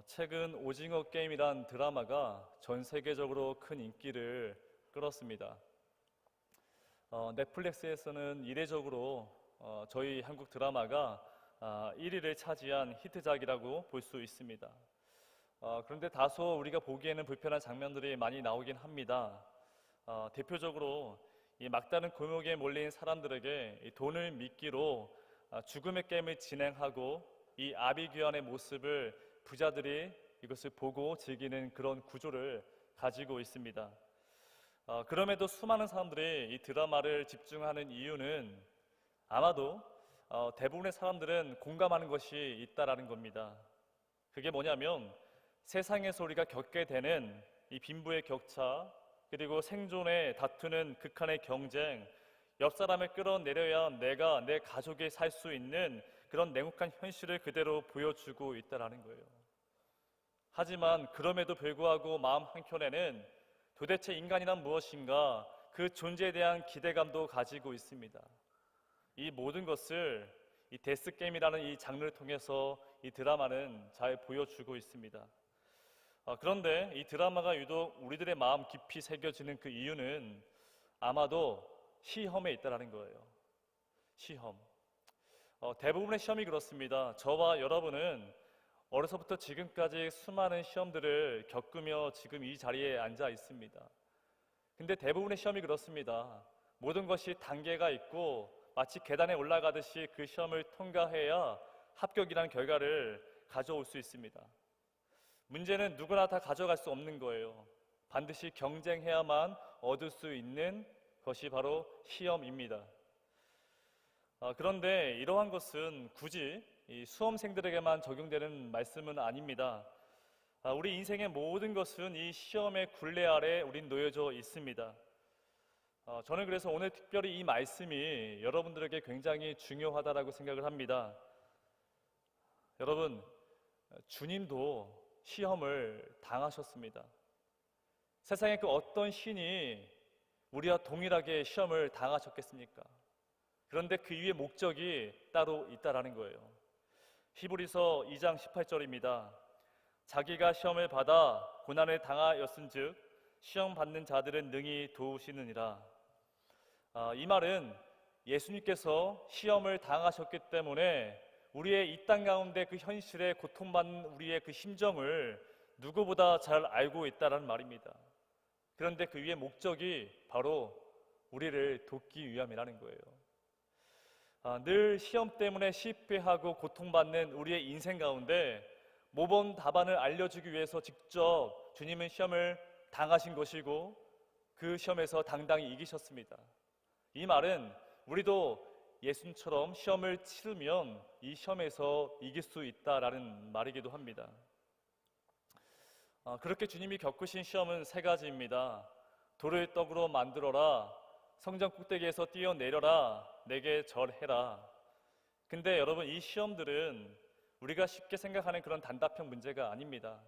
최근 오징어 게임이란 드라마가 전 세계적으로 큰 인기를 끌었습니다. 넷플릭스에서는 이례적으로 저희 한국 드라마가 1위를 차지한 히트작이라고 볼 수 있습니다. 그런데 다소 우리가 보기에는 불편한 장면들이 많이 나오긴 합니다. 대표적으로 이 막다른 골목에 몰린 사람들에게 이 돈을 미끼로 죽음의 게임을 진행하고 이 아비규환의 모습을 부자들이 이것을 보고 즐기는 그런 구조를 가지고 있습니다. 그럼에도 수많은 사람들이 이 드라마를 집중하는 이유는 아마도 대부분의 사람들은 공감하는 것이 있다라는 겁니다. 그게 뭐냐면 세상에서 우리가 겪게 되는 이 빈부의 격차, 그리고 생존에 다투는 극한의 경쟁, 옆 사람을 끌어내려야 내가 내 가족이 살 수 있는 그런 냉혹한 현실을 그대로 보여주고 있다는 거예요. 하지만 그럼에도 불구하고 마음 한켠에는 도대체 인간이란 무엇인가, 그 존재에 대한 기대감도 가지고 있습니다. 이 모든 것을 이 데스게임이라는 이 장르를 통해서 이 드라마는 잘 보여주고 있습니다. 그런데 이 드라마가 유독 우리들의 마음 깊이 새겨지는 그 이유는 아마도 시험에 있다는 거예요. 시험. 대부분의 시험이 그렇습니다. 저와 여러분은 어려서부터 지금까지 수많은 시험들을 겪으며 지금 이 자리에 앉아 있습니다. 근데 대부분의 시험이 그렇습니다. 모든 것이 단계가 있고 마치 계단에 올라가듯이 그 시험을 통과해야 합격이라는 결과를 가져올 수 있습니다. 문제는 누구나 다 가져갈 수 없는 거예요. 반드시 경쟁해야만 얻을 수 있는 것이 바로 시험입니다. 그런데 이러한 것은 굳이 이 수험생들에게만 적용되는 말씀은 아닙니다. 우리 인생의 모든 것은 이 시험의 굴레 아래 우린 놓여져 있습니다. 저는 그래서 오늘 특별히 이 말씀이 여러분들에게 굉장히 중요하다고 생각을 합니다. 여러분, 주님도 시험을 당하셨습니다. 세상에 그 어떤 신이 우리와 동일하게 시험을 당하셨겠습니까? 그런데 그 이유의 목적이 따로 있다라는 거예요. 히브리서 2장 18절입니다. 자기가 시험을 받아 고난을 당하였은즉 시험 받는 자들은 능히 도우시느니라. 이 말은 예수님께서 시험을 당하셨기 때문에 우리의 이 땅 가운데 그 현실에 고통받는 우리의 그 심정을 누구보다 잘 알고 있다는 말입니다. 그런데 그 위의 목적이 바로 우리를 돕기 위함이라는 거예요. 늘 시험 때문에 실패하고 고통받는 우리의 인생 가운데 모범 답안을 알려주기 위해서 직접 주님은 시험을 당하신 것이고 그 시험에서 당당히 이기셨습니다. 이 말은 우리도 예수님처럼 시험을 치르면 이 시험에서 이길 수 있다라는 말이기도 합니다. 그렇게 주님이 겪으신 시험은 세 가지입니다. 돌을 떡으로 만들어라, 성전 꼭대기에서 뛰어내려라, 내게 절해라. 근데 여러분, 이 시험들은 우리가 쉽게 생각하는 그런 단답형 문제가 아닙니다.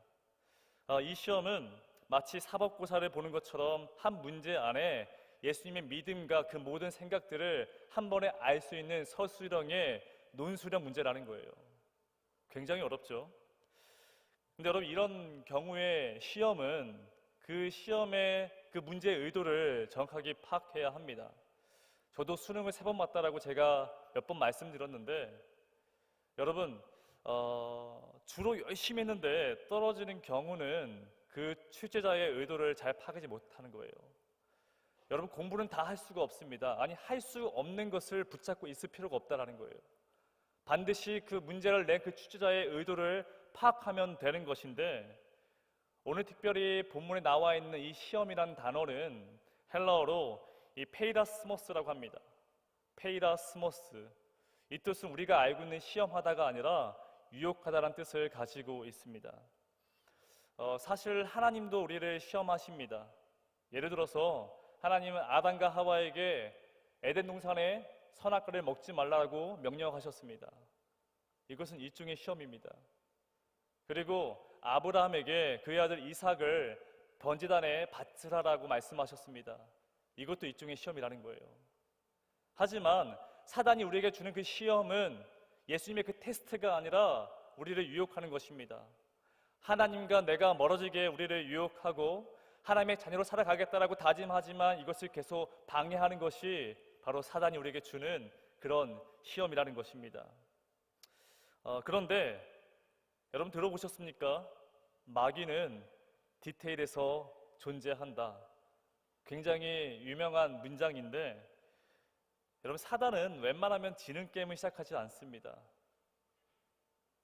이 시험은 마치 사법고사를 보는 것처럼 한 문제 안에 예수님의 믿음과 그 모든 생각들을 한 번에 알 수 있는 서술형의 논술형 문제라는 거예요. 굉장히 어렵죠. 근데 여러분, 이런 경우에 시험은 그 시험의 그 문제의 의도를 정확하게 파악해야 합니다. 저도 수능을 3번 봤다라고 제가 몇 번 말씀드렸는데 여러분, 주로 열심히 했는데 떨어지는 경우는 그 출제자의 의도를 잘 파악하지 못하는 거예요. 여러분, 공부는 다 할 수가 없습니다. 아니, 할 수 없는 것을 붙잡고 있을 필요가 없다는 거예요. 반드시 그 문제를 낸 그 출제자의 의도를 파악하면 되는 것인데, 오늘 특별히 본문에 나와 있는 이 시험이라는 단어는 헬라어로 이 페이라스모스라고 합니다. 페이라스모스. 이 뜻은 우리가 알고 있는 시험하다가 아니라 유혹하다라는 뜻을 가지고 있습니다. 사실 하나님도 우리를 시험하십니다. 예를 들어서 하나님은 아담과 하와에게 에덴 동산의 선악과를 먹지 말라고 명령하셨습니다. 이것은 일종의 시험입니다. 그리고 아브라함에게 그의 아들 이삭을 번제단에 바치라라고 말씀하셨습니다. 이것도 일종의 시험이라는 거예요. 하지만 사단이 우리에게 주는 그 시험은 예수님의 그 테스트가 아니라 우리를 유혹하는 것입니다. 하나님과 내가 멀어지게 우리를 유혹하고 하나님의 자녀로 살아가겠다라고 다짐하지만 이것을 계속 방해하는 것이 바로 사단이 우리에게 주는 그런 시험이라는 것입니다. 그런데 여러분 들어보셨습니까? 마귀는 디테일에서 존재한다. 굉장히 유명한 문장인데, 여러분 사단은 웬만하면 지는 게임을 시작하지 않습니다.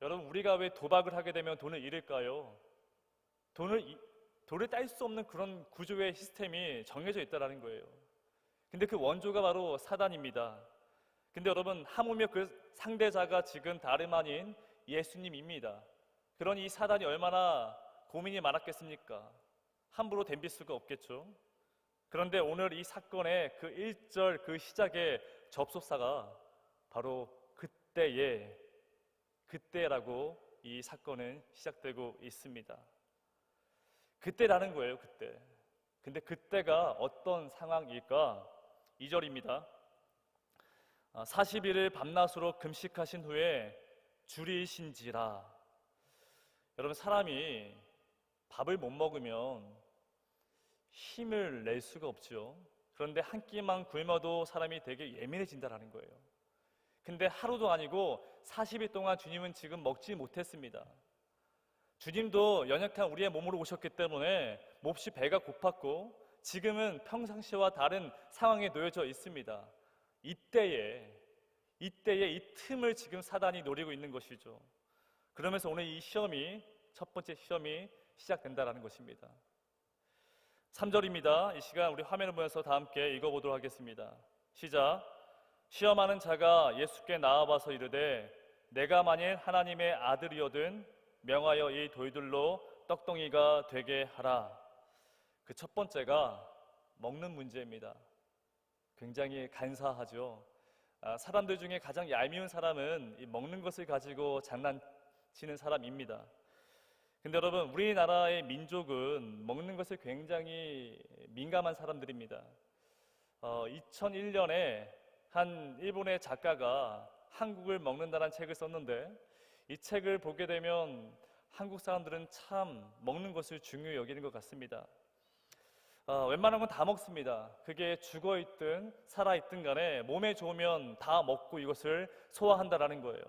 여러분 우리가 왜 도박을 하게 되면 돈을 잃을까요? 돈을 딸 수 없는 그런 구조의 시스템이 정해져 있다는 거예요. 근데 그 원조가 바로 사단입니다. 근데 여러분 하물며 그 상대자가 지금 다름 아닌 예수님입니다. 그러니 이 사단이 얼마나 고민이 많았겠습니까? 함부로 덤빌 수가 없겠죠. 그런데 오늘 이 사건의 그 1절 그 시작의 접속사가 바로 그때라고 이 사건은 시작되고 있습니다. 그때라는 거예요, 그때. 근데 그때가 어떤 상황일까? 2절입니다. 40일을 밤낮으로 금식하신 후에 줄이신지라. 여러분 사람이 밥을 못 먹으면 힘을 낼 수가 없죠. 그런데 한 끼만 굶어도 사람이 되게 예민해진다는 거예요. 근데 하루도 아니고 40일 동안 주님은 지금 먹지 못했습니다. 주님도 연약한 우리의 몸으로 오셨기 때문에 몹시 배가 고팠고 지금은 평상시와 다른 상황에 놓여져 있습니다. 이때에 이 틈을 지금 사단이 노리고 있는 것이죠. 그러면서 오늘 이 시험이, 첫 번째 시험이 시작된다는 것입니다. 3절입니다. 이 시간 우리 화면을 보면서 다 함께 읽어보도록 하겠습니다. 시작. 시험하는 자가 예수께 나와봐서 이르되 내가 만일 하나님의 아들이거든 명하여 이 돌들로 떡덩이가 되게 하라. 그 첫 번째가 먹는 문제입니다. 굉장히 간사하죠. 사람들 중에 가장 얄미운 사람은 이 먹는 것을 가지고 장난치는 사람입니다. 근데 여러분 우리나라의 민족은 먹는 것을 굉장히 민감한 사람들입니다. 2001년에 한 일본의 작가가 한국을 먹는다는 책을 썼는데 이 책을 보게 되면 한국 사람들은 참 먹는 것을 중요히 여기는 것 같습니다. 웬만한 건 다 먹습니다. 그게 죽어있든 살아있든 간에 몸에 좋으면 다 먹고 이것을 소화한다라는 거예요.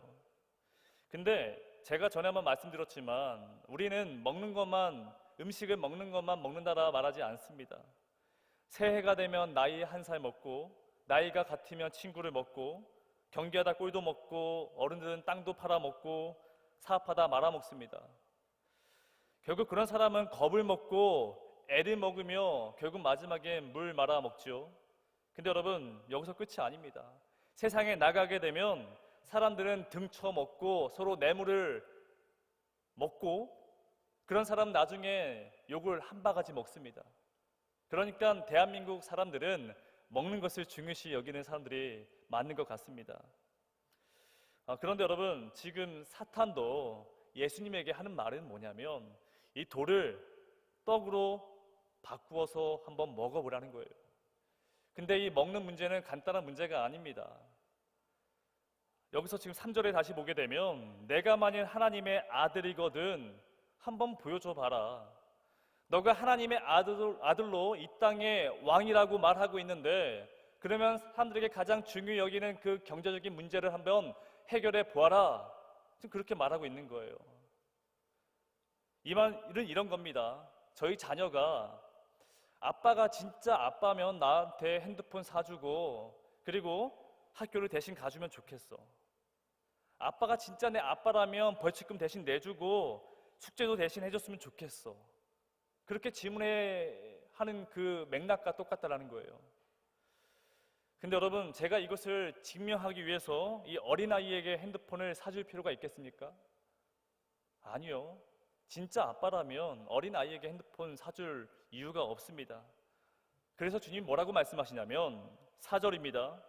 근데 제가 전에 한번 말씀드렸지만 우리는 음식을 먹는 것만 먹는다라 말하지 않습니다. 새해가 되면 나이 1살 먹고, 나이가 같으면 친구를 먹고, 경기하다 꿀도 먹고, 어른들은 땅도 팔아먹고, 사업하다 말아먹습니다. 결국 그런 사람은 겁을 먹고 애를 먹으며 결국 마지막에 물 말아먹죠. 근데 여러분 여기서 끝이 아닙니다. 세상에 나가게 되면 사람들은 등쳐먹고 서로 뇌물을 먹고, 그런 사람 나중에 욕을 한 바가지 먹습니다. 그러니까 대한민국 사람들은 먹는 것을 중요시 여기는 사람들이 많은 것 같습니다. 그런데 여러분 지금 사탄도 예수님에게 하는 말은 뭐냐면 이 돌을 떡으로 바꾸어서 한번 먹어보라는 거예요. 근데 이 먹는 문제는 간단한 문제가 아닙니다. 여기서 지금 3절에 다시 보게 되면 내가 만일 하나님의 아들이거든 한번 보여줘 봐라. 너가 하나님의 아들로 이 땅의 왕이라고 말하고 있는데 그러면 사람들에게 가장 중요히 여기는 그 경제적인 문제를 한번 해결해 보아라. 지금 그렇게 말하고 있는 거예요. 이 말은 이런 겁니다. 저희 자녀가 아빠가 진짜 아빠면 나한테 핸드폰 사주고 그리고 학교를 대신 가주면 좋겠어. 아빠가 진짜 내 아빠라면 벌칙금 대신 내주고 숙제도 대신 해줬으면 좋겠어. 그렇게 하는 그 맥락과 똑같다라는 거예요. 근데 여러분 제가 이것을 증명하기 위해서 이 어린아이에게 핸드폰을 사줄 필요가 있겠습니까? 아니요. 진짜 아빠라면 어린아이에게 핸드폰 사줄 이유가 없습니다. 그래서 주님 뭐라고 말씀하시냐면 4절입니다.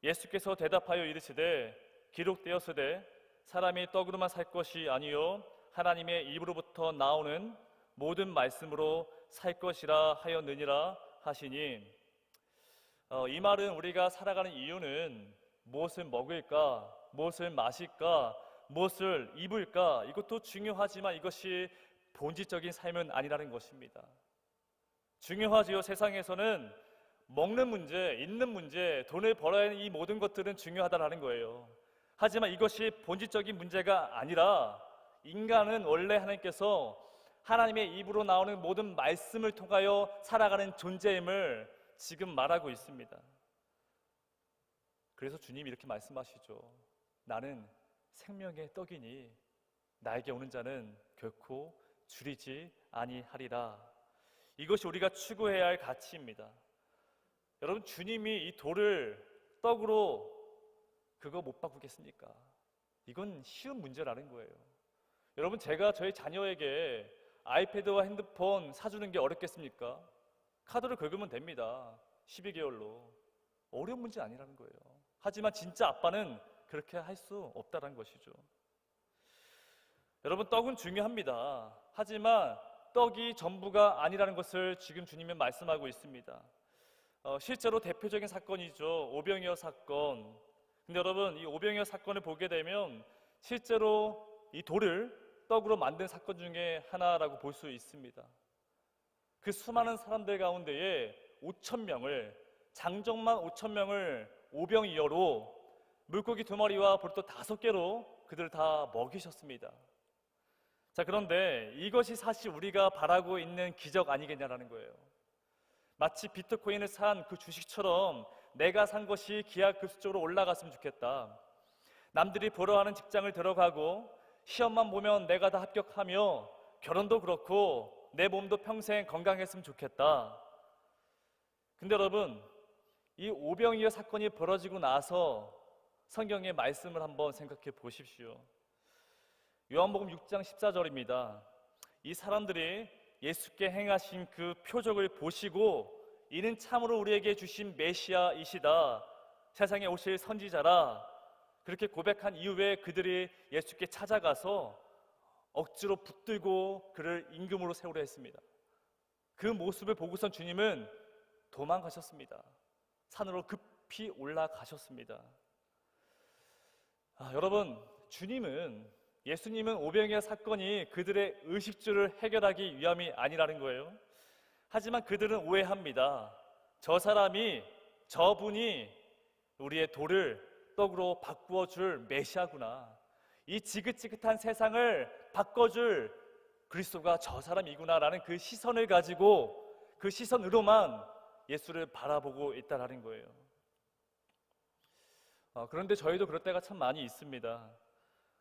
예수께서 대답하여 이르시되 기록되었으되 사람이 떡으로만 살 것이 아니요 하나님의 입으로부터 나오는 모든 말씀으로 살 것이라 하였느니라 하시니, 이 말은 우리가 살아가는 이유는 무엇을 먹을까, 무엇을 마실까, 무엇을 입을까, 이것도 중요하지만 이것이 본질적인 삶은 아니라는 것입니다. 중요하지요. 세상에서는 먹는 문제, 있는 문제, 돈을 벌어야 하는 이 모든 것들은 중요하다라는 거예요. 하지만 이것이 본질적인 문제가 아니라 인간은 원래 하나님께서 하나님의 입으로 나오는 모든 말씀을 통하여 살아가는 존재임을 지금 말하고 있습니다. 그래서 주님이 이렇게 말씀하시죠. 나는 생명의 떡이니 나에게 오는 자는 결코 줄이지 아니하리라. 이것이 우리가 추구해야 할 가치입니다. 여러분, 주님이 이 돌을 떡으로 그거 못 바꾸겠습니까? 이건 쉬운 문제라는 거예요. 여러분, 제가 저희 자녀에게 아이패드와 핸드폰 사주는 게 어렵겠습니까? 카드를 긁으면 됩니다. 12개월로. 어려운 문제 아니라는 거예요. 하지만 진짜 아빠는 그렇게 할 수 없다는 것이죠. 여러분, 떡은 중요합니다. 하지만 떡이 전부가 아니라는 것을 지금 주님은 말씀하고 있습니다. 실제로 대표적인 사건이죠. 오병이어 사건. 근데 여러분, 이 오병이어 사건을 보게 되면 실제로 이 돌을 떡으로 만든 사건 중에 하나라고 볼 수 있습니다. 그 수많은 사람들 가운데에 5,000명을, 장정만 5,000명을 오병이어로 물고기 2마리와 보리떡 5개로 그들을 다 먹이셨습니다. 자, 그런데 이것이 사실 우리가 바라고 있는 기적 아니겠냐라는 거예요. 마치 비트코인을 산 그 주식처럼 내가 산 것이 기하급수적으로 올라갔으면 좋겠다. 남들이 부러워하는 직장을 들어가고 시험만 보면 내가 다 합격하며 결혼도 그렇고 내 몸도 평생 건강했으면 좋겠다. 근데 여러분, 이 오병이어 사건이 벌어지고 나서 성경의 말씀을 한번 생각해 보십시오. 요한복음 6장 14절입니다. 이 사람들이 예수께 행하신 그 표적을 보시고 이는 참으로 우리에게 주신 메시아이시다, 세상에 오실 선지자라, 그렇게 고백한 이후에 그들이 예수께 찾아가서 억지로 붙들고 그를 임금으로 세우려 했습니다. 그 모습을 보고선 주님은 도망가셨습니다. 산으로 급히 올라가셨습니다. 여러분, 예수님은 오병이어 사건이 그들의 의식주를 해결하기 위함이 아니라는 거예요. 하지만 그들은 오해합니다. 저분이 우리의 돌을 떡으로 바꾸어 줄 메시아구나. 이 지긋지긋한 세상을 바꿔줄 그리스도가 저 사람이구나라는 그 시선을 가지고 그 시선으로만 예수를 바라보고 있다라는 거예요. 그런데 저희도 그럴 때가 참 많이 있습니다.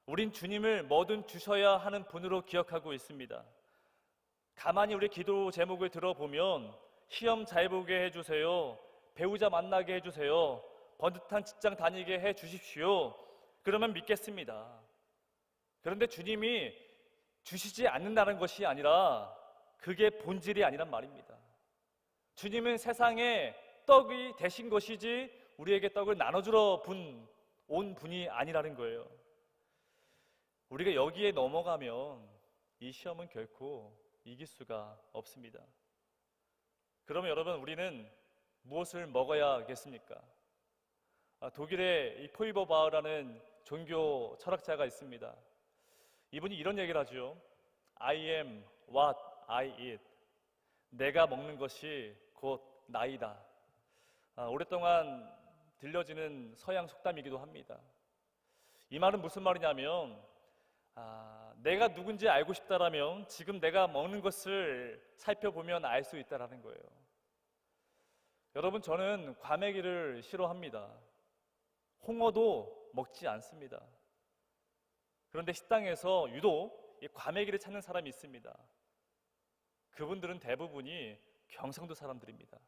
우린 주님을 뭐든 주셔야 하는 분으로 기억하고 있습니다. 가만히 우리 기도 제목을 들어보면 시험 잘 보게 해주세요, 배우자 만나게 해주세요, 번듯한 직장 다니게 해주십시오. 그러면 믿겠습니다. 그런데 주님이 주시지 않는다는 것이 아니라 그게 본질이 아니란 말입니다. 주님은 세상에 떡이 되신 것이지 우리에게 떡을 나눠주러 온 분이 아니라는 거예요. 우리가 여기에 넘어가면 이 시험은 결코 이길 수가 없습니다. 그러면 여러분, 우리는 무엇을 먹어야겠습니까? 독일의 이 포이버바흐라는 종교 철학자가 있습니다. 이분이 이런 얘기를 하죠. I am what I eat. 내가 먹는 것이 곧 나이다. 오랫동안 들려지는 서양 속담이기도 합니다. 이 말은 무슨 말이냐면, 내가 누군지 알고 싶다라면 지금 내가 먹는 것을 살펴보면 알 수 있다라는 거예요. 여러분, 저는 과메기를 싫어합니다. 홍어도 먹지 않습니다. 그런데 식당에서 유독 이 과메기를 찾는 사람이 있습니다. 그분들은 대부분이 경상도 사람들입니다.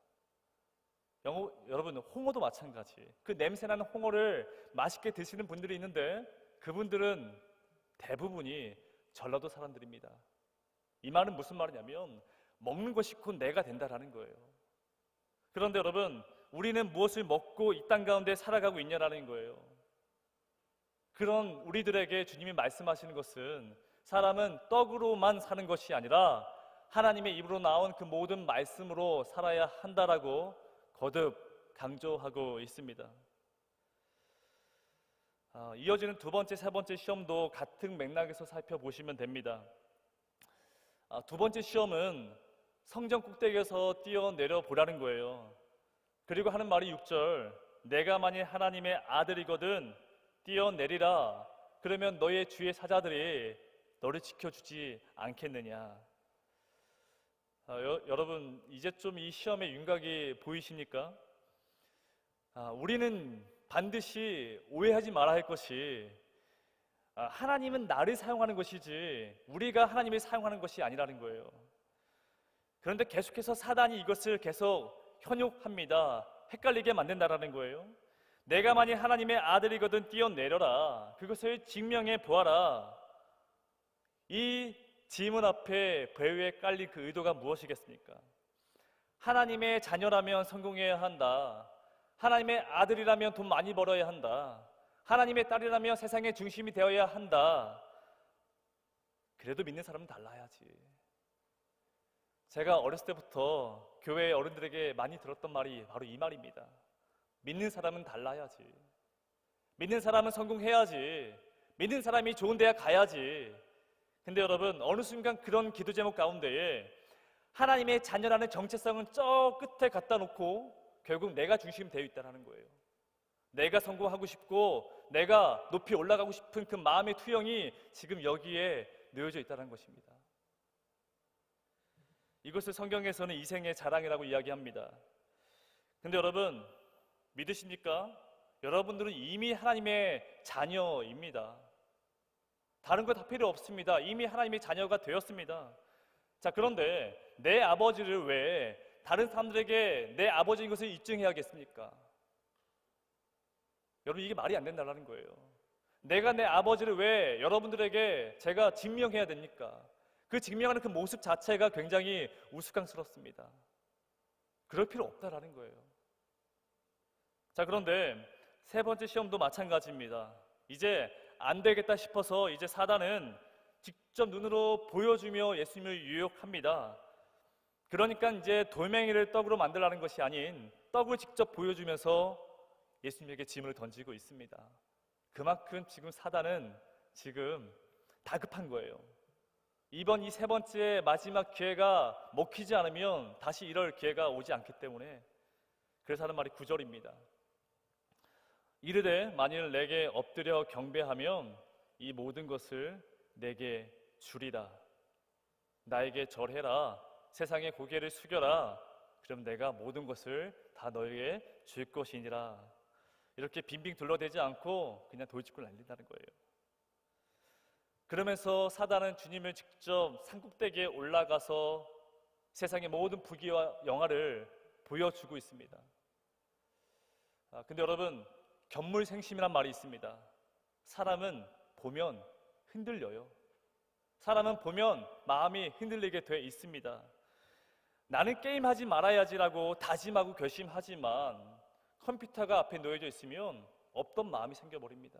여러분, 홍어도 마찬가지. 그 냄새나는 홍어를 맛있게 드시는 분들이 있는데 그분들은 대부분이 전라도 사람들입니다. 이 말은 무슨 말이냐면 먹는 것이 곧 내가 된다라는 거예요. 그런데 여러분, 우리는 무엇을 먹고 이 땅 가운데 살아가고 있냐라는 거예요. 그런 우리들에게 주님이 말씀하시는 것은 사람은 떡으로만 사는 것이 아니라 하나님의 입으로 나온 그 모든 말씀으로 살아야 한다라고 거듭 강조하고 있습니다. 이어지는 두 번째, 세 번째 시험도 같은 맥락에서 살펴보시면 됩니다. 두 번째 시험은 성전 꼭대기에서 뛰어내려 보라는 거예요. 그리고 하는 말이 6절, 내가 만일 하나님의 아들이거든 뛰어내리라. 그러면 너의 주의 사자들이 너를 지켜주지 않겠느냐. 여러분, 이제 좀 이 시험의 윤곽이 보이십니까? 우리는 반드시 오해하지 말아야 할 것이, 하나님은 나를 사용하는 것이지 우리가 하나님을 사용하는 것이 아니라는 거예요. 그런데 계속해서 사단이 이것을 계속 현혹합니다. 헷갈리게 만든다라는 거예요. 내가 만일 하나님의 아들이거든 뛰어내려라. 그것을 증명해 보아라. 이 질문 앞에 배후에 깔린 그 의도가 무엇이겠습니까? 하나님의 자녀라면 성공해야 한다. 하나님의 아들이라면 돈 많이 벌어야 한다. 하나님의 딸이라면 세상의 중심이 되어야 한다. 그래도 믿는 사람은 달라야지. 제가 어렸을 때부터 교회 어른들에게 많이 들었던 말이 바로 이 말입니다. 믿는 사람은 달라야지. 믿는 사람은 성공해야지. 믿는 사람이 좋은 대학 가야지. 근데 여러분, 어느 순간 그런 기도 제목 가운데에 하나님의 자녀라는 정체성은 저 끝에 갖다 놓고 결국 내가 중심이 되어 있다는 거예요. 내가 성공하고 싶고 내가 높이 올라가고 싶은 그 마음의 투영이 지금 여기에 놓여져 있다는 것입니다. 이것을 성경에서는 이생의 자랑이라고 이야기합니다. 근데 여러분, 믿으십니까? 여러분들은 이미 하나님의 자녀입니다. 다른 거 다 필요 없습니다. 이미 하나님의 자녀가 되었습니다. 자, 그런데 내 아버지를 왜 다른 사람들에게 내 아버지인 것을 입증해야겠습니까? 여러분, 이게 말이 안 된다는 거예요. 내가 내 아버지를 왜 여러분들에게 제가 증명해야 됩니까? 그 증명하는 그 모습 자체가 굉장히 우스꽝스럽습니다. 그럴 필요 없다라는 거예요. 자, 그런데 세 번째 시험도 마찬가지입니다. 이제 안 되겠다 싶어서 이제 사단은 직접 눈으로 보여주며 예수님을 유혹합니다. 그러니까 이제 돌멩이를 떡으로 만들라는 것이 아닌 떡을 직접 보여주면서 예수님에게 질문을 던지고 있습니다. 그만큼 지금 사단은 지금 다급한 거예요. 이번 이 세 번째 마지막 기회가 먹히지 않으면 다시 이럴 기회가 오지 않기 때문에, 그래서 하는 말이 9절입니다. 이르되 만일 내게 엎드려 경배하면 이 모든 것을 내게 주리라. 나에게 절해라. 세상의 고개를 숙여라. 그럼 내가 모든 것을 다 너에게 줄 것이니라. 이렇게 빙빙 둘러대지 않고 그냥 돌직구 날린다는 거예요. 그러면서 사단은 주님을 직접 산꼭대기에 올라가서 세상의 모든 부귀와 영화를 보여주고 있습니다. 근데 여러분, 견물생심이란 말이 있습니다. 사람은 보면 흔들려요. 사람은 보면 마음이 흔들리게 돼 있습니다. 나는 게임하지 말아야지라고 다짐하고 결심하지만 컴퓨터가 앞에 놓여져 있으면 없던 마음이 생겨버립니다.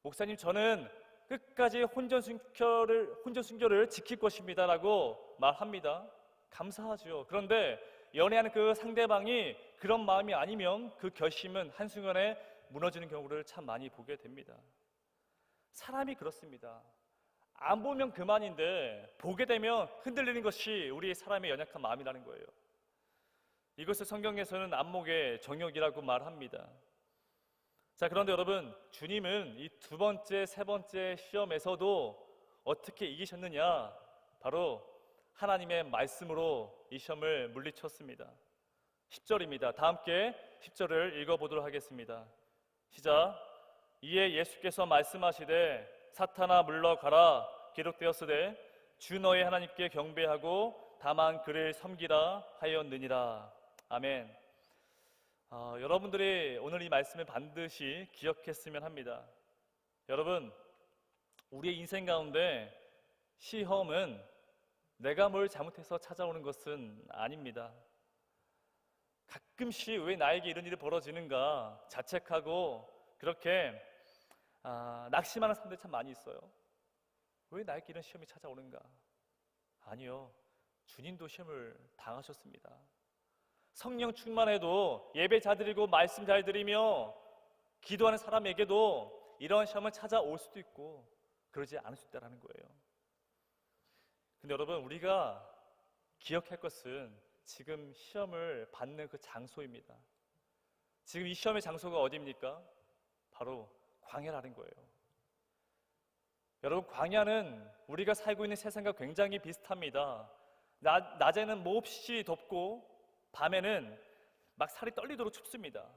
목사님, 저는 끝까지 혼전순결을 지킬 것입니다 라고 말합니다. 감사하죠. 그런데 연애하는 그 상대방이 그런 마음이 아니면 그 결심은 한순간에 무너지는 경우를 참 많이 보게 됩니다. 사람이 그렇습니다. 안 보면 그만인데 보게 되면 흔들리는 것이 우리 사람의 연약한 마음이라는 거예요. 이것을 성경에서는 안목의 정욕이라고 말합니다. 자, 그런데 여러분, 주님은 이 두 번째, 세 번째 시험에서도 어떻게 이기셨느냐? 바로 하나님의 말씀으로 이 시험을 물리쳤습니다. 10절입니다. 다 함께 10절을 읽어보도록 하겠습니다. 시작. 이에 예수께서 말씀하시되 사탄아 물러가라. 기록되었으되 주 너의 하나님께 경배하고 다만 그를 섬기라 하였느니라. 아멘. 여러분들이 오늘 이 말씀을 반드시 기억했으면 합니다. 여러분, 우리의 인생 가운데 시험은 내가 뭘 잘못해서 찾아오는 것은 아닙니다. 가끔씩 왜 나에게 이런 일이 벌어지는가 자책하고 그렇게 낙심하는 사람들이 참 많이 있어요. 왜 나에게 이런 시험이 찾아오는가? 아니요, 주님도 시험을 당하셨습니다. 성령 충만해도 예배 잘 드리고 말씀 잘 드리며 기도하는 사람에게도 이런 시험은 찾아올 수도 있고 그러지 않을 수 있다는 거예요. 근데 여러분, 우리가 기억할 것은 지금 시험을 받는 그 장소입니다. 지금 이 시험의 장소가 어디입니까? 바로 광야라는 거예요. 여러분, 광야는 우리가 살고 있는 세상과 굉장히 비슷합니다. 낮에는 몹시 덥고 밤에는 막 살이 떨리도록 춥습니다.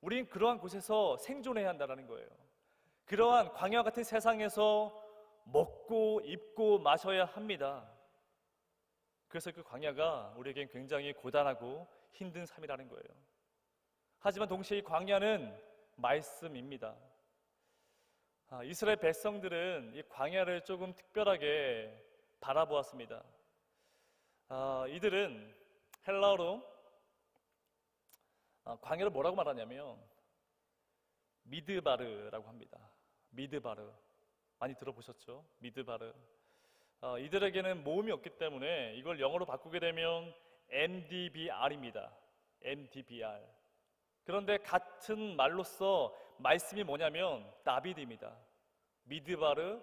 우린 그러한 곳에서 생존해야 한다는 거예요. 그러한 광야 같은 세상에서 먹고 입고 마셔야 합니다. 그래서 그 광야가 우리에겐 굉장히 고단하고 힘든 삶이라는 거예요. 하지만 동시에 이 광야는 말씀입니다. 이스라엘 백성들은 이 광야를 조금 특별하게 바라보았습니다. 이들은 헬라어로 광야를 뭐라고 말하냐면 미드바르라고 합니다. 미드바르, 많이 들어보셨죠? 미드바르. 이들에게는 모음이 없기 때문에 이걸 영어로 바꾸게 되면 MDBR입니다. MDBR. 그런데 같은 말로써 말씀이 뭐냐면 다비드입니다. 미드바르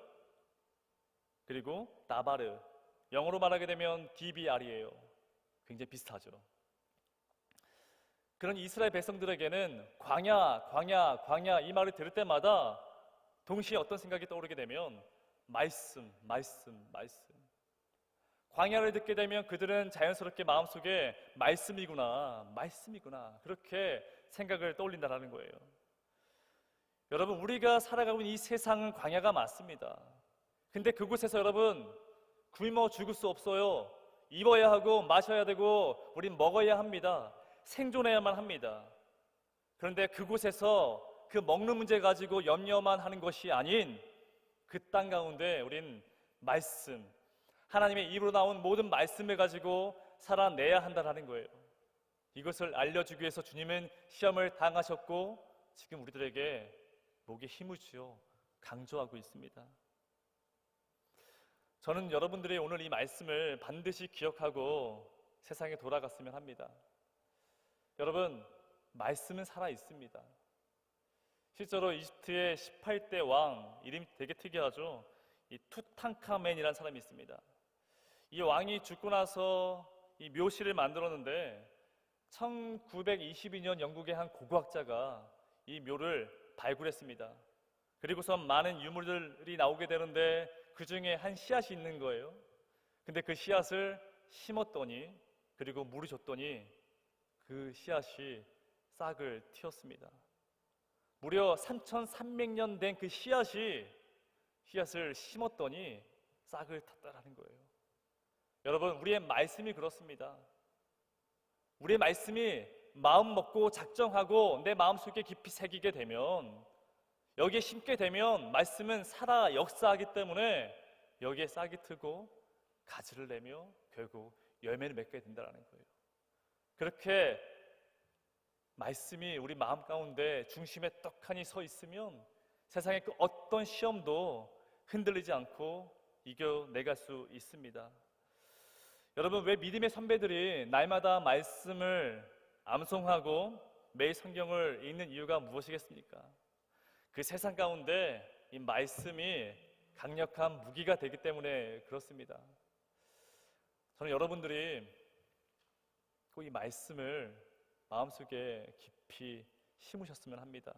그리고 다바르. 영어로 말하게 되면 DBR이에요. 굉장히 비슷하죠. 그런 이스라엘 백성들에게는 광야 이 말을 들을 때마다 동시에 어떤 생각이 떠오르게 되면 말씀. 광야를 듣게 되면 그들은 자연스럽게 마음속에 말씀이구나 그렇게 생각을 떠올린다는 거예요. 여러분, 우리가 살아가고 있는 이 세상은 광야가 맞습니다. 근데 그곳에서 여러분, 굶어 죽을 수 없어요. 입어야 하고 마셔야 되고 우린 먹어야 합니다. 생존해야만 합니다. 그런데 그곳에서 그 먹는 문제 가지고 염려만 하는 것이 아닌 그 땅 가운데 우린 말씀, 하나님의 입으로 나온 모든 말씀을 가지고 살아내야 한다는 거예요. 이것을 알려주기 위해서 주님은 시험을 당하셨고 지금 우리들에게 목에 힘을 주어 강조하고 있습니다. 저는 여러분들이 오늘 이 말씀을 반드시 기억하고 세상에 돌아갔으면 합니다. 여러분, 말씀은 살아 있습니다. 실제로 이집트의 18대 왕, 이름이 되게 특이하죠. 이 투탕카멘이라는 사람이 있습니다. 이 왕이 죽고 나서 이 묘실을 만들었는데 1922년 영국의 한 고고학자가 이 묘를 발굴했습니다. 그리고서 많은 유물들이 나오게 되는데 그 중에 한 씨앗이 있는 거예요. 근데 그 씨앗을 심었더니, 그리고 물을 줬더니 그 씨앗이 싹을 틔웠습니다. 무려 3,300년 된 그 씨앗을 심었더니 싹을 텄다라는 거예요. 여러분, 우리의 말씀이 그렇습니다. 우리의 말씀이 마음 먹고 작정하고 내 마음속에 깊이 새기게 되면, 여기에 심게 되면 말씀은 살아 역사하기 때문에 여기에 싹이 트고 가지를 내며 결국 열매를 맺게 된다는 거예요. 그렇게 말씀이 우리 마음 가운데 중심에 떡하니 서 있으면 세상의 그 어떤 시험도 흔들리지 않고 이겨내갈 수 있습니다. 여러분, 왜 믿음의 선배들이 날마다 말씀을 암송하고 매일 성경을 읽는 이유가 무엇이겠습니까? 그 세상 가운데 이 말씀이 강력한 무기가 되기 때문에 그렇습니다. 저는 여러분들이 꼭 이 말씀을 마음속에 깊이 심으셨으면 합니다.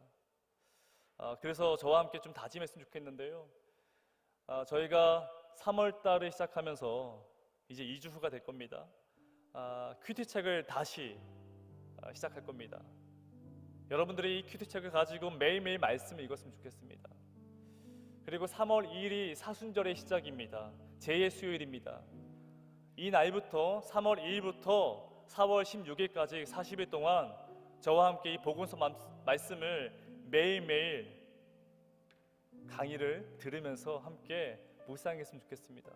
그래서 저와 함께 좀 다짐했으면 좋겠는데요. 저희가 3월 달을 시작하면서 이제 2주 후가 될 겁니다. 큐티책을 다시 시작할 겁니다. 여러분들이 이 큐티책을 가지고 매일매일 말씀을 읽었으면 좋겠습니다. 그리고 3월 2일이 사순절의 시작입니다. 제2의 수요일입니다. 이 날부터 3월 2일부터 4월 16일까지 40일 동안 저와 함께 이 복음서 말씀을 매일매일 강의를 들으면서 함께 묵상했으면 좋겠습니다.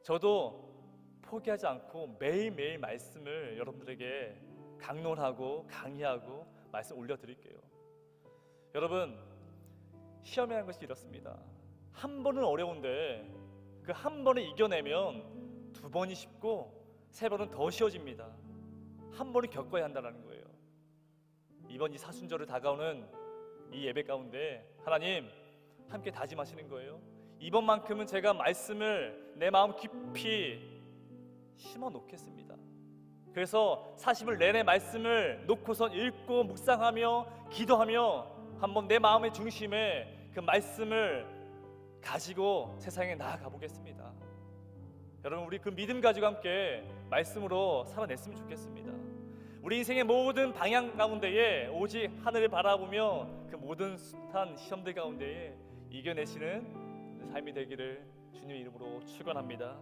저도 포기하지 않고 매일매일 말씀을 여러분들에게 강론하고 강의하고 말씀 올려드릴게요. 여러분, 시험이라는 것이 이렇습니다. 한 번은 어려운데 그 한 번을 이겨내면 두 번이 쉽고 세 번은 더 쉬워집니다. 한 번을 겪어야 한다는 거예요. 이번 이 사순절을 다가오는 이 예배 가운데 하나님 함께 다짐하시는 거예요. 이번만큼은 제가 말씀을 내 마음 깊이 심어 놓겠습니다. 그래서 40일 내내 말씀을 놓고선 읽고 묵상하며 기도하며 한번 내 마음의 중심에 그 말씀을 가지고 세상에 나아가 보겠습니다. 여러분, 우리 그 믿음 가지고 함께 말씀으로 살아냈으면 좋겠습니다. 우리 인생의 모든 방향 가운데에 오직 하늘을 바라보며 그 모든 숱한 시험들 가운데에 이겨내시는 삶이 되기를 주님의 이름으로 축원합니다.